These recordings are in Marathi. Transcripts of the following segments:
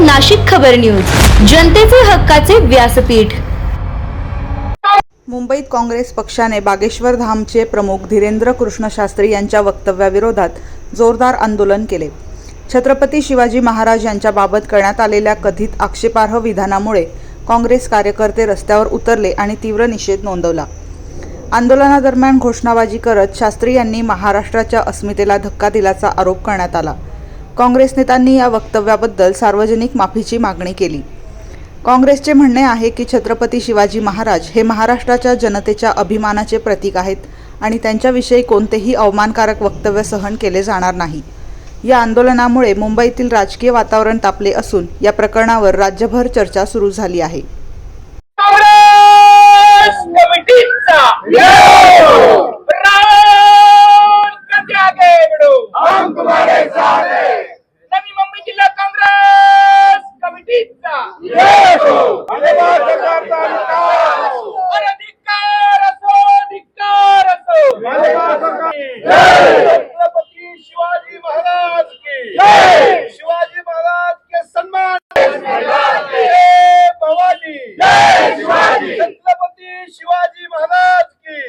नाशिक खबर न्यूज, जनतेचे हक्काचे व्यासपीठ। मुंबईत काँग्रेस पक्षाने बागेश्वर धामचे प्रमुख धीरेंद्र कृष्ण शास्त्री यांच्या वक्तव्याविरोधात जोरदार आंदोलन केले। छत्रपती शिवाजी महाराज यांच्याबाबत करण्यात आलेल्या कथित आक्षेपार्ह विधानामुळे काँग्रेस कार्यकर्ते रस्त्यावर उतरले आणि तीव्र निषेध नोंदवला। आंदोलनादरम्यान घोषणाबाजी करत शास्त्री यांनी महाराष्ट्राच्या अस्मितेला धक्का दिल्याचा आरोप करण्यात आला। काँग्रेस नेत्यांनी या वक्तव्याबद्दल सार्वजनिक माफीची मागणी केली। काँग्रेसचे म्हणणे आहे की छत्रपती शिवाजी महाराज हे महाराष्ट्राच्या जनतेच्या अभिमानाचे प्रतीक आहेत आणि त्यांच्याविषयी कोणतेही अवमानकारक वक्तव्य सहन केले जाणार नाही। या आंदोलनामुळे मुंबईतील राजकीय वातावरण तापले असून या प्रकरणावर राज्यभर चर्चा सुरू झाली आहे। शिवाजी महाराज के सम्मान भवानी छत्रपति शिवाजी महाराज की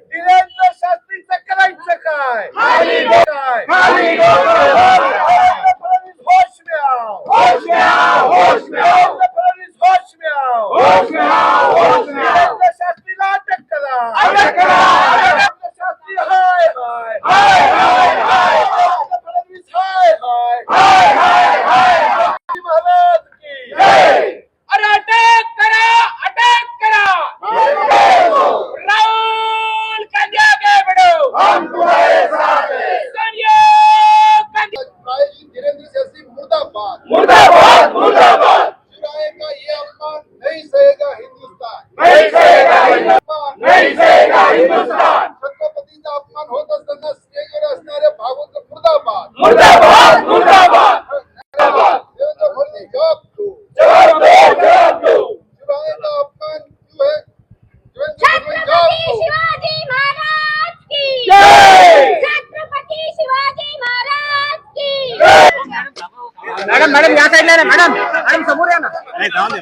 धीरेंद्र शास्त्रीचं करायचं काय होश में आओ धीरेंद्र शास्त्रीला अटक करा शास्त्री हाय महाराज की अरे अटक करा राहुल गांधी आगे बढ़ो हम तुम्हारे साथ हैं सोनिया गांधी धीरेंद्र शास्त्री मुर्दाबाद शिवराय का ये अपमान नहीं सहेगा हिंदुस्तान छत्रपतीचा अपमान होत असताना स्टेजवर असणाऱ्या भागवत मुर्दाबाद देवेंद्र फडणवीस जवाब दो शिवराय का अपमान क्यों है छत्रपति शिवाजी महाराज की छत्रपति शिवाजी महाराज की मैडम या साइडला ना मैडम समोर या ना नाही जाऊ दे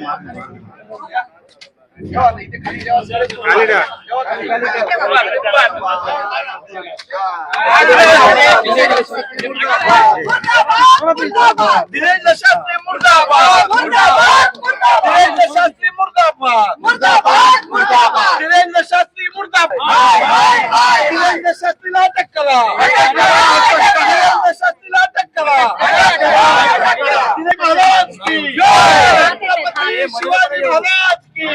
धीरेंद्र शास्त्री मुर्दाबाद धीरेंद्र शास्त्री मुर्दाबाद धीरेंद्र शास्त्री मुर्दाबाद धीरेंद्र शास्त्रीला अटक करा धीरेंद्र शास्त्रीला अटक करा महाराज की छत्रपती शिवाजी महाराज की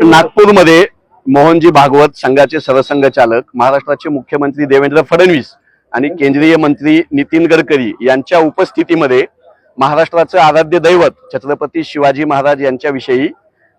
नागपूरमध्ये मोहनजी भागवत संघाचे सरसंघचालक, महाराष्ट्राचे मुख्यमंत्री देवेंद्र फडणवीस आणि केंद्रीय मंत्री नितीन गडकरी यांच्या उपस्थितीमध्ये महाराष्ट्राचे आराध्य दैवत छत्रपती शिवाजी महाराज यांच्याविषयी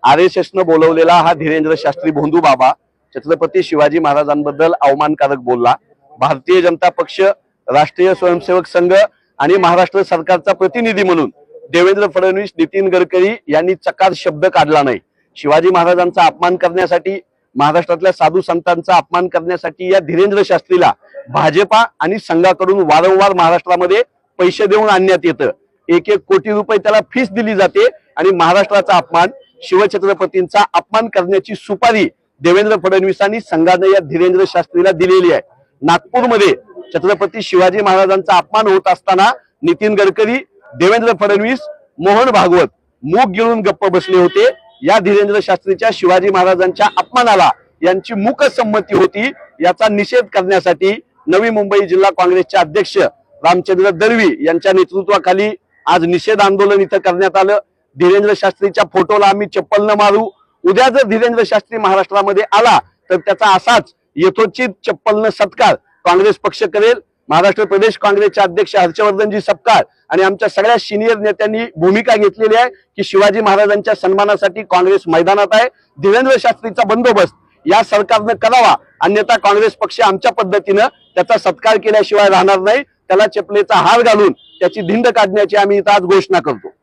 RSSनं बोलवलेला हा धीरेंद्र शास्त्री भोंदू बाबा छत्रपती शिवाजी महाराजांबद्दल अवमानकारक बोलला। भारतीय जनता पक्ष, राष्ट्रीय स्वयंसेवक संघ आणि महाराष्ट्र सरकारचा प्रतिनिधी म्हणून देवेंद्र फडणवीस, नितीन गडकरी यांनी चकार शब्द काढला नाही। शिवाजी महाराजांचा अपमान करण्यासाठी, महाराष्ट्रातल्या साधू संतांचा अपमान करण्यासाठी या धीरेंद्र शास्त्रीला भाजपा आणि संघाकडून वारंवार महाराष्ट्रामध्ये पैसे देऊन आणण्यात येतं। 1-1 कोटी रुपये त्याला फीस दिली जाते आणि महाराष्ट्राचा अपमान, शिवछत्रपतींचा अपमान करण्याची सुपारी देवेंद्र फडणवीसांनी संघाने या धीरेंद्र शास्त्रीला दिलेली आहे। नागपूरमध्ये छत्रपती शिवाजी महाराजांचा अपमान होत असताना नितीन गडकरी, देवेंद्र फडणवीस, मोहन भागवत मूग गिळून गप्प बसले होते। या धीरेंद्र शास्त्रीच्या शिवाजी महाराजांच्या अपमानाला यांची मूक संमती होती। याचा निषेध करण्यासाठी नवी मुंबई जिल्हा काँग्रेसचे अध्यक्ष रामचंद्र दळवी यांच्या नेतृत्वाखाली आज निषेध आंदोलन इथं करण्यात आलं। धीरेंद्र शास्त्रीच्या फोटोला आम्ही चप्पल न मारू, उद्या जर धीरेंद्र शास्त्री महाराष्ट्रामध्ये आला तर त्याचा असाच यथोचित चप्पलनं सत्कार काँग्रेस पक्ष करेल। महाराष्ट्र प्रदेश काँग्रेसचे अध्यक्ष हर्षवर्धनजी सपकाळ आणि आमच्या सगळ्या सिनियर नेत्यांनी भूमिका घेतलेली आहे की शिवाजी महाराजांच्या सन्मानासाठी काँग्रेस मैदानात आहे। धीरेंद्र शास्त्रीचा बंदोबस्त या सरकारनं करावा, अन्यथा काँग्रेस पक्ष आमच्या पद्धतीनं त्याचा सत्कार केल्याशिवाय राहणार नाही। त्याला चपलेचा हार घालून त्याची धिंड काढण्याची आम्ही इथं आज घोषणा करतो।